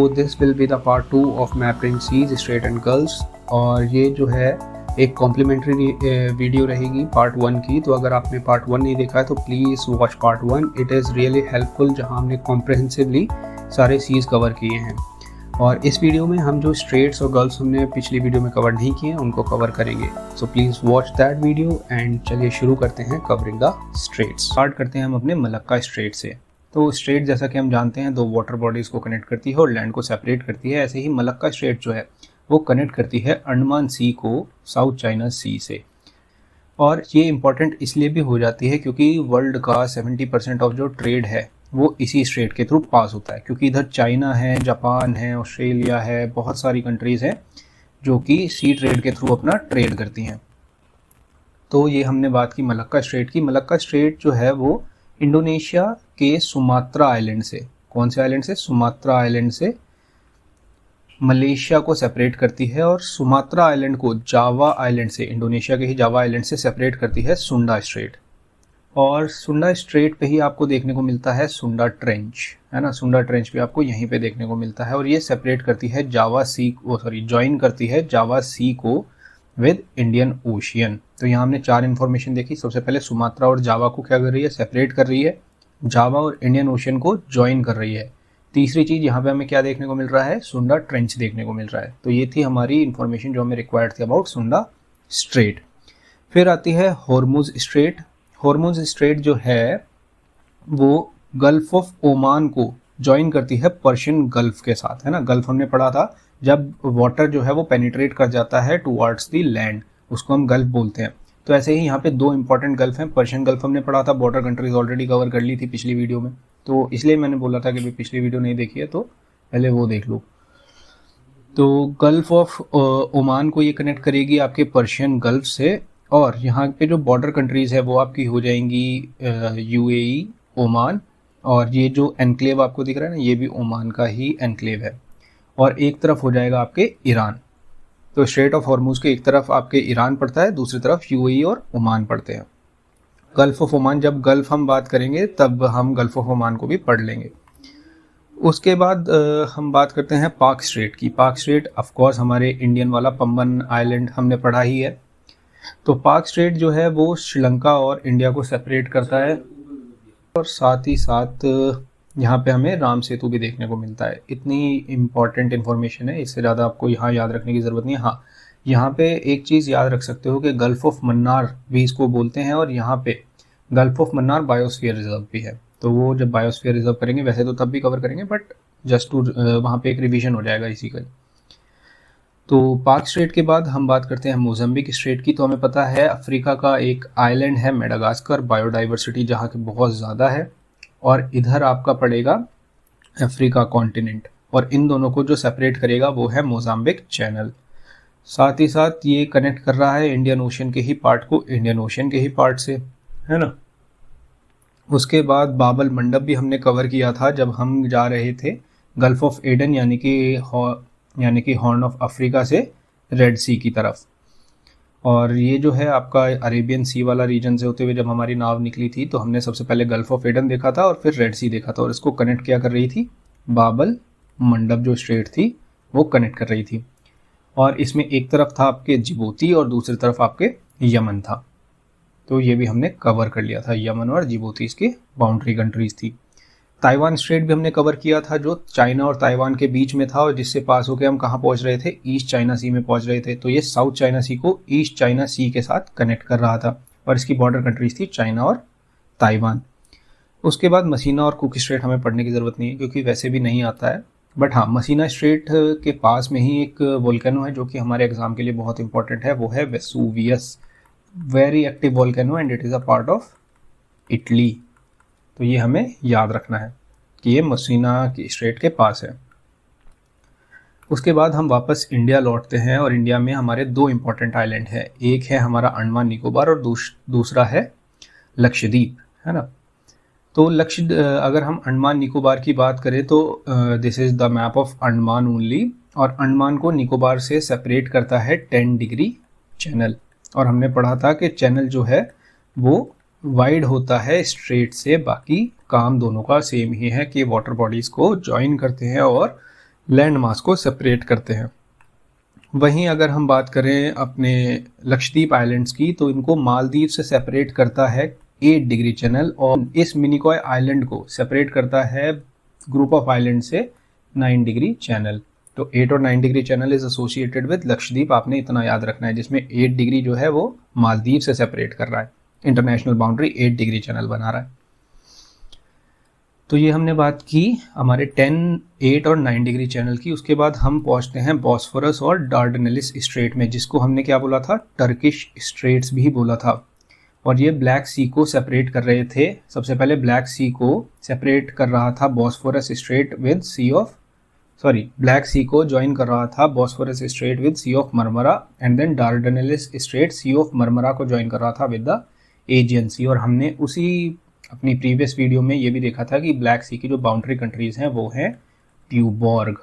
तो this will be the part 2 of mapping seas strait and gulfs, और ये जो है एक कॉम्प्लीमेंट्री वीडियो रहेगी पार्ट 1 की। तो अगर आपने पार्ट 1 नहीं देखा है तो please watch part 1, it is really helpful, जहां हमने कॉम्प्रहेंसिवली सारे सीज कवर किए हैं। और इस वीडियो में हम जो स्ट्रेट्स और गल्फ्स हमने पिछली वीडियो में कवर नहीं किए हैं उनको कवर करेंगे। So please watch that video and चलिए शुरू करते हैं कवरिंग द स्ट्रेट्स। स्टार्ट करते हैं हम अपने मलक्का स्ट्रेट से। तो स्ट्रेट जैसा कि हम जानते हैं दो वाटर बॉडीज़ को कनेक्ट करती है और लैंड को सेपरेट करती है। ऐसे ही मलक्का स्ट्रेट जो है वो कनेक्ट करती है अंडमान सी को साउथ चाइना सी से। और ये इम्पॉर्टेंट इसलिए भी हो जाती है क्योंकि वर्ल्ड का 70% ऑफ जो ट्रेड है वो इसी स्ट्रेट के थ्रू पास होता है, क्योंकि इधर चाइना है, जापान है, ऑस्ट्रेलिया है, बहुत सारी कंट्रीज़ हैं जो कि सी ट्रेड के थ्रू अपना ट्रेड करती हैं। तो ये हमने बात की मलक्का स्ट्रेट की। मलक्का स्ट्रेट जो है वो इंडोनेशिया के सुमात्रा आइलैंड से, कौन से आइलैंड से? सुमात्रा आइलैंड से मलेशिया को सेपरेट करती है, और सुमात्रा आइलैंड को जावा आइलैंड से, इंडोनेशिया के ही जावा आइलैंड से सेपरेट करती है सुंडा स्ट्रेट। और सुंडा स्ट्रेट पे ही आपको देखने को मिलता है सुंडा ट्रेंच, है ना। सुंडा ट्रेंच भी आपको यहीं पे देखने को मिलता है, और ये सेपरेट करती है जावा सी को, ज्वाइन करती है जावा सी को विद इंडियन ओशियन। तो यहाँ हमने 4 इन्फॉर्मेशन देखी। सबसे पहले सुमात्रा और जावा को क्या कर रही है? सेपरेट कर रही है। जावा और इंडियन ओशियन को ज्वाइन कर रही है। तीसरी चीज़ यहाँ पे हमें क्या देखने को मिल रहा है? सुंडा ट्रेंच देखने को मिल रहा है। तो ये थी हमारी इन्फॉर्मेशन जो हमें रिक्वायर्ड थी अबाउट सुंडा स्ट्रेट। फिर आती है हॉर्मुज स्ट्रेट। हॉर्मुज स्ट्रेट जो है वो गल्फ ऑफ ओमान को ज्वाइन करती है पर्शियन गल्फ के साथ, है ना। गल्फ हमने पढ़ा था, जब वाटर जो है वो पेनिट्रेट कर जाता है टुवर्ड्स द लैंड, उसको हम गल्फ बोलते हैं। तो ऐसे ही यहाँ पे 2 इंपॉर्टेंट गल्फ हैं। पर्शियन गल्फ हमने पढ़ा था, बॉर्डर कंट्रीज ऑलरेडी कवर कर ली थी पिछली वीडियो में, तो इसलिए मैंने बोला था कि भाई पिछली वीडियो नहीं देखी है तो पहले वो देख लो। तो गल्फ ऑफ ओमान को ये कनेक्ट करेगी आपके पर्शियन गल्फ से, और यहाँ पे जो बॉर्डर कंट्रीज़ है वो आपकी हो जाएंगी यूएई, ओमान, और ये जो एनक्लेव आपको दिख रहा है ना, ये भी ओमान का ही एनक्लेव है। और एक तरफ हो जाएगा आपके ईरान। तो स्ट्रेट ऑफ हॉर्मुज के एक तरफ आपके ईरान पड़ता है, दूसरी तरफ यूएई और ओमान पड़ते हैं। गल्फ ऑफ ओमान, जब गल्फ हम बात करेंगे तब हम गल्फ ऑफ ओमान को भी पढ़ लेंगे। उसके बाद हम बात करते हैं पाक स्ट्रेट की। पाक स्ट्रेट ऑफकोर्स हमारे इंडियन वाला पम्बन आइलैंड हमने पढ़ा ही है। तो पाक स्ट्रेट जो है वो श्रीलंका और इंडिया को सेपरेट करता है, और साथ ही साथ यहाँ पे हमें राम सेतु भी देखने को मिलता है। इतनी इम्पॉर्टेंट इन्फॉर्मेशन है, इससे ज़्यादा आपको यहाँ याद रखने की ज़रूरत नहीं है। हाँ, यहाँ पे एक चीज़ याद रख सकते हो कि गल्फ ऑफ मन्नार भी इसको बोलते हैं, और यहाँ पे gulf of Mannar biosphere reserve भी है। तो वो जब बायोस्फीयर रिजर्व करेंगे, वैसे तो तब भी कवर करेंगे, बट जस्ट टू वहाँ पे एक रिवीजन हो जाएगा इसी का। तो पाक स्ट्रेट के बाद हम बात करते हैं मोज़म्बिक स्ट्रेट की। तो हमें पता है अफ्रीका का एक आइलैंड है मेडागास्कर, बायोडाइवर्सिटी जहाँ की बहुत ज़्यादा है, और इधर आपका पड़ेगा अफ्रीका कॉन्टिनेंट, और इन दोनों को जो सेपरेट करेगा वो है मोज़ाम्बिक चैनल। साथ ही साथ ये कनेक्ट कर रहा है इंडियन ओशन के ही पार्ट को इंडियन ओशन के ही पार्ट से, है ना। उसके बाद बाबल मंडप भी हमने कवर किया था जब हम जा रहे थे गल्फ ऑफ एडन यानी कि हॉर्न ऑफ अफ्रीका से रेड सी की तरफ। और ये जो है आपका अरेबियन सी वाला रीजन से होते हुए जब हमारी नाव निकली थी तो हमने सबसे पहले गल्फ ऑफ एडन देखा था और फिर रेड सी देखा था, और इसको कनेक्ट क्या कर रही थी? बाबल मंडप जो स्ट्रेट थी वो कनेक्ट कर रही थी। और इसमें एक तरफ था आपके जिबूती और दूसरी तरफ आपके यमन था। तो ये भी हमने कवर कर लिया था, यमन और जिबूती इसकी बाउंड्री कंट्रीज थी। ताइवान स्ट्रेट भी हमने कवर किया था जो चाइना और ताइवान के बीच में था, और जिससे पास होकर हम कहाँ पहुंच रहे थे? ईस्ट चाइना सी में पहुंच रहे थे। तो ये साउथ चाइना सी को ईस्ट चाइना सी के साथ कनेक्ट कर रहा था, और इसकी बॉर्डर कंट्रीज थी चाइना और ताइवान। उसके बाद मसीना और कुक स्ट्रेट हमें पढ़ने की ज़रूरत नहीं है क्योंकि वैसे भी नहीं आता है, बट हाँ, मसीना स्ट्रेट के पास में ही एक वोल्केनो है जो कि हमारे एग्जाम के लिए बहुत इंपॉर्टेंट है, वो है Vesuvius, very active volcano, and it is a part of Italy. तो ये हमें याद रखना है कि ये मसीना की स्ट्रेट के पास है। उसके बाद हम वापस इंडिया लौटते हैं, और इंडिया में हमारे 2 इंपॉर्टेंट आइलैंड है। एक है हमारा अंडमान निकोबार और दूसरा है लक्षद्वीप, है ना। तो अगर हम अंडमान निकोबार की बात करें तो this is the map of Andaman only, और अंडमान को निकोबार से सेपरेट करता है 10 डिग्री चैनल। और हमने पढ़ा था कि चैनल जो है वो वाइड होता है स्ट्रेट से, बाकी काम दोनों का सेम ही है कि वाटर बॉडीज़ को ज्वाइन करते हैं और लैंड मास को सेपरेट करते हैं। वहीं अगर हम बात करें अपने लक्षद्वीप आइलैंड्स की, तो इनको मालदीव से सेपरेट करता है 8 डिग्री चैनल, और इस मिनिकॉय आइलैंड को सेपरेट करता है ग्रुप ऑफ आइलैंड से 9 डिग्री चैनल। तो 8 और 9 degree channel is associated with Lakshadweep, आपने इतना याद रखना है, जिसमें 8 डिग्री जो है वो मालदीव से सेपरेट कर रहा है, इंटरनेशनल बाउंड्री 8 डिग्री चैनल बना रहा है। तो ये हमने बात की हमारे 10, 8 और 9 डिग्री चैनल की। उसके बाद हम पहुंचते हैं बॉस्फोरस और डार्डनेलिस स्ट्रेट में, जिसको हमने क्या बोला था, टर्किश स्ट्रेट्स भी बोला था। और ये ब्लैक सी को सेपरेट कर रहे थे। सबसे पहले ब्लैक सी को सेपरेट कर रहा था Bosphorus Strait with Black Sea को ज्वाइन कर रहा था Bosphorus Strait with Sea of Marmara, and then Dardanelles Strait Sea of Marmara को ज्वाइन कर रहा था विद द एजियन सी। और हमने उसी अपनी प्रीवियस वीडियो में ये भी देखा था कि ब्लैक सी की जो बाउंड्री कंट्रीज हैं वो हैं ट्यूबॉर्ग,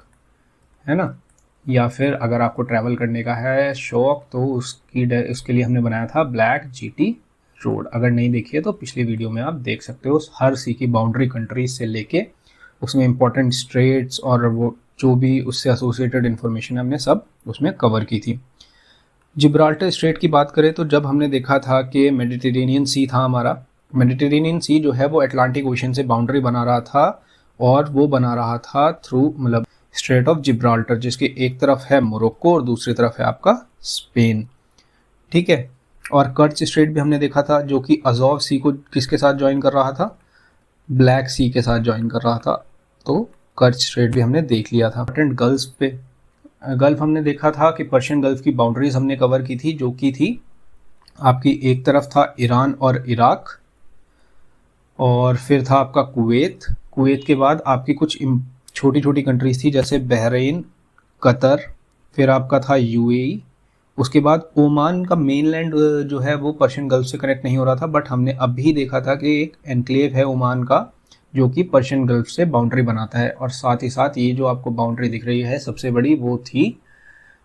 है ना। या फिर अगर आपको ट्रैवल करने का है शौक, तो उसके लिए हमने बनाया था ब्लैक जीटी रोड। अगर नहीं देखिए तो पिछली वीडियो में आप देख सकते हो। हर सी की बाउंड्री कंट्रीज से लेके उसमें इंपॉर्टेंट स्ट्रेट्स और वो जो भी उससे एसोसिएटेड इन्फॉर्मेशन हमने सब उसमें कवर की थी। जिब्राल्टर स्ट्रेट की बात करें तो जब हमने देखा था कि मेडिटेरेनियन सी था हमारा, मेडिटेरेनियन सी जो है वो अटलांटिक ओशन से बाउंड्री बना रहा था, और वो बना रहा था थ्रू स्ट्रेट ऑफ जिब्राल्टर, जिसके एक तरफ है मोरक्को और दूसरी तरफ है आपका स्पेन, ठीक है। और कर्च स्ट्रेट भी हमने देखा था, जो कि अजोव सी को किसके साथ ज्वाइन कर रहा था, ब्लैक सी के साथ ज्वाइन कर रहा था। तो कर्च स्ट्रेट भी हमने देख लिया था। गल्फ पे गल्फ हमने देखा था कि पर्शियन गल्फ की बाउंड्रीज हमने कवर की थी, जो की थी आपकी एक तरफ था ईरान और इराक, और फिर था आपका कुवैत। कुवैत के बाद आपकी कुछ छोटी छोटी कंट्रीज थी जैसे बहरीन, कतर, फिर आपका था यूएई। उसके बाद ओमान का मेनलैंड जो है वो पर्शियन गल्फ से कनेक्ट नहीं हो रहा था, बट हमने अभी देखा था कि एक एनक्लेव है ओमान का जो कि पर्शियन गल्फ से बाउंड्री बनाता है। और साथ ही साथ ये जो आपको बाउंड्री दिख रही है सबसे बड़ी, वो थी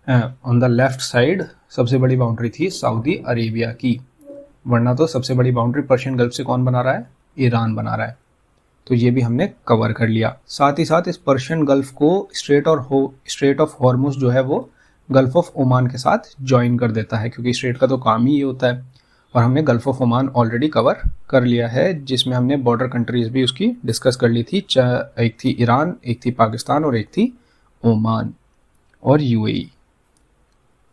ऑन द लेफ्ट साइड, सबसे बड़ी बाउंड्री थी सऊदी अरेबिया की। वरना तो सबसे बड़ी बाउंड्री पर्शियन गल्फ से कौन बना रहा है, ईरान बना रहा है। तो ये भी हमने कवर कर लिया। साथ ही साथ इस पर्शियन गल्फ को स्ट्रेट ऑफ हॉर्मुज जो है वो गल्फ ऑफ ओमान के साथ ज्वाइन कर देता है, क्योंकि स्ट्रेट का तो काम ही ये होता है। और हमने gulf of Oman already cover कर लिया है, जिसमें हमने बॉर्डर कंट्रीज भी उसकी डिस्कस कर ली थी। एक थी ईरान, एक थी पाकिस्तान और एक थी ओमान और यूएई।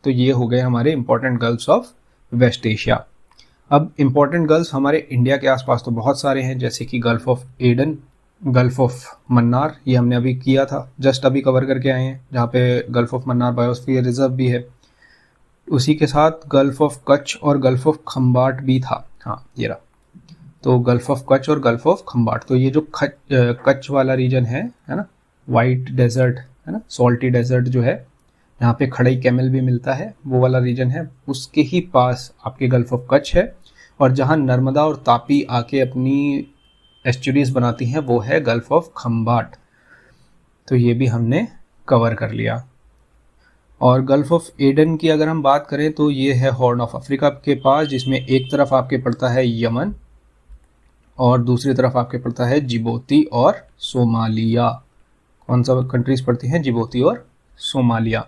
तो ये हो गए हमारे important gulfs of West Asia. अब इंपॉर्टेंट गल्फ हमारे इंडिया के आसपास तो बहुत सारे हैं, जैसे कि gulf of Aden, gulf of Mannar, ये हमने अभी किया था, जस्ट अभी कवर करके आए हैं, जहाँ पे gulf of Mannar biosphere reserve भी है। उसी के साथ गल्फ ऑफ कच्छ और गल्फ ऑफ खंबाट भी था। हाँ ये रहा। तो गल्फ ऑफ कच्छ और गल्फ ऑफ खंबाट, तो ये जो कच्छ वाला रीजन है ना, वाइट डेजर्ट है ना, सॉल्टी डेजर्ट जो है, यहाँ पे खड़ई कैमल भी मिलता है, वो वाला रीजन है, उसके ही पास आपके गल्फ ऑफ कच्छ है। और जहाँ नर्मदा और तापी आके अपनी एस्चुरीज बनाती हैं वो है गल्फ ऑफ खंबाट। तो ये भी हमने कवर कर लिया। और गल्फ ऑफ एडन की अगर हम बात करें तो ये है हॉर्न ऑफ अफ्रीका के पास, जिसमें एक तरफ आपके पड़ता है यमन और दूसरी तरफ आपके पड़ता है जिबूती और सोमालिया। कौन सा कंट्रीज पड़ती हैं, जिबूती और सोमालिया।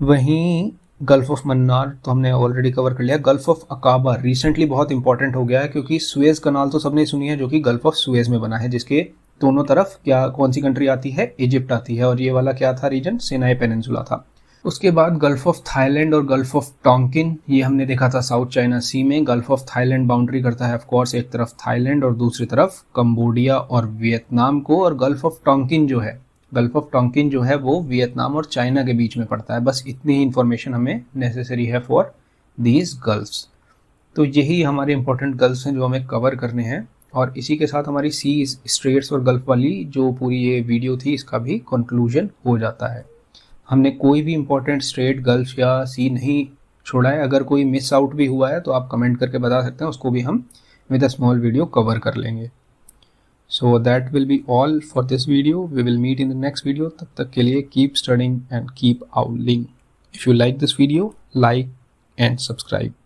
वहीं गल्फ ऑफ मन्नार तो हमने ऑलरेडी कवर कर लिया। गल्फ ऑफ अकाबा रिसेंटली बहुत इंपॉर्टेंट हो गया है, क्योंकि सुएज कनाल तो सबने सुनी है, जो कि गल्फ ऑफ सुएज में बना है, जिसके दोनों तरफ कौन सी कंट्री आती है, इजिप्ट आती है। और ये वाला क्या था रीजन, सिनाई पेनिनसुला था। उसके बाद गल्फ ऑफ थाईलैंड और गल्फ ऑफ टोंकिन, ये हमने देखा था साउथ चाइना सी में। गल्फ ऑफ थाईलैंड बाउंड्री करता है ऑफकोर्स एक तरफ थाईलैंड और दूसरी तरफ कंबोडिया और वियतनाम को। और गल्फ ऑफ टोंकिन जो है वो वियतनाम और चाइना के बीच में पड़ता है। बस इतनी ही इंफॉर्मेशन हमें नेसेसरी है फॉर दीज गल्फ्स। तो यही हमारे इंपॉर्टेंट गल्फ्स हैं जो हमें कवर करने हैं। और इसी के साथ हमारी सी स्ट्रेट्स और गल्फ वाली जो पूरी ये वीडियो थी, इसका भी कंक्लूजन हो जाता है। हमने कोई भी इंपॉर्टेंट स्ट्रेट, गल्फ या सी नहीं छोड़ा है। अगर कोई मिस आउट भी हुआ है तो आप कमेंट करके बता सकते हैं, उसको भी हम with a small video cover कर लेंगे। So that will be all for this video. We will meet in the next video. तब तक के लिए keep studying and keep owling. If you like this video, like and subscribe.